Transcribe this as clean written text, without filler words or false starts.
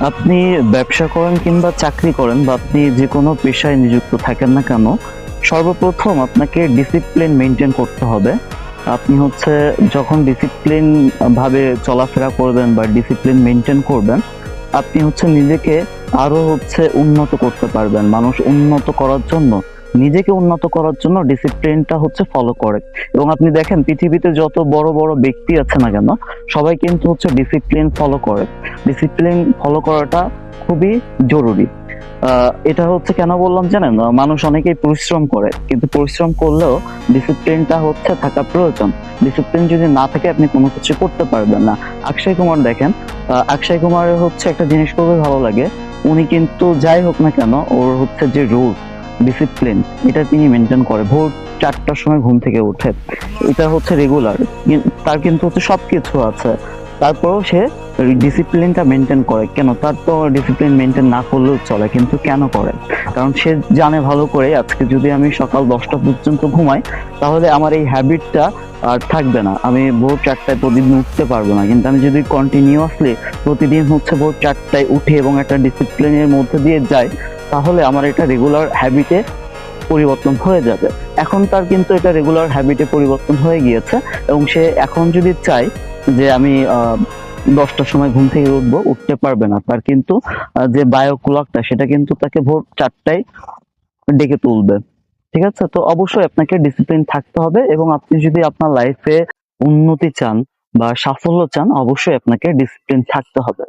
আপনি ব্যবসা করেন কিংবা চাকরি করেন বা আপনি যে কোনো পেশায় নিযুক্ত থাকেন না কেন, সর্বপ্রথম আপনাকে ডিসিপ্লিন মেনটেন করতে হবে। আপনি হচ্ছে যখন ডিসিপ্লিন ভাবে চলাফেরা করবেন বা ডিসিপ্লিন মেনটেন করবেন, আপনি হচ্ছে নিজেকে আরো হচ্ছে উন্নত করতে পারবেন। মানুষ উন্নত করার জন্য, নিজেকে উন্নত করার জন্য ডিসিপ্লিনটা হচ্ছে ফলো করে। এবং আপনি দেখেন পৃথিবীতে যত বড় বড় ব্যক্তি আছে না কেন, সবাই কিন্তু হচ্ছে ডিসিপ্লিন ফলো করে। ডিসিপ্লিন ফলো করাটা খুবই জরুরি। এটা হচ্ছে কেন বললাম জানেন? মানুষ অনেকেই পরিশ্রম করে, কিন্তু পরিশ্রম করলেও ডিসিপ্লিনটা হচ্ছে থাকা প্রয়োজন। ডিসিপ্লিন যদি না থাকে আপনি কোনো কিছু করতে পারবেন না। অক্ষয় কুমার দেখেন, অক্ষয় কুমারের হচ্ছে একটা জিনিস খুবই ভালো লাগে। উনি কিন্তু যাই হোক না কেন, ওর হচ্ছে যে রুল, ডিসিপ্লিন, এটা তিনি মেনটেন করে। ভোর 4টার সময় ঘুম থেকে উঠে, এটা হচ্ছে রেগুলার। তার কিন্তু হচ্ছে সবকিছু আছে, তারপরেও সে ডিসিপ্লিনটা মেনটেন করে। কেন? তার তো ডিসিপ্লিন মেনটেন না করলেও চলে, কিন্তু কেন করে? কারণ সে জানে ভালো করে আজকে যদি আমি সকাল 10টা পর্যন্ত ঘুমাই, তাহলে আমার এই হ্যাবিটটা আর থাকবে না। আমি ভোর 4টায় প্রতিদিন উঠতে পারবো না। কিন্তু আমি যদি কন্টিনিউয়াসলি প্রতিদিন হচ্ছে ভোর 4টায় উঠে এবং একটা ডিসিপ্লিনের মধ্যে দিয়ে যাই, তাহলে আমার এটা রেগুলার হ্যাবিটে পরিবর্তন হয়ে যাবে। এখন তার কিন্তু এটা রেগুলার হ্যাবিটে পরিবর্তন হয়ে গিয়েছে, এবং সে এখন যদি চায় যে আমি 10টার সময় ঘুম থেকে উঠবো, উঠতে পারবে না। তার কিন্তু যে বায়ো ক্লকটা, সেটা কিন্তু তাকে ভোর 4টায় ডেকে তুলবে। ঠিক আছে? তো অবশ্যই আপনাকে ডিসিপ্লিন থাকতে হবে, এবং আপনি যদি আপনার লাইফে উন্নতি চান বা সাফল্য চান, অবশ্যই আপনাকে ডিসিপ্লিন থাকতে হবে।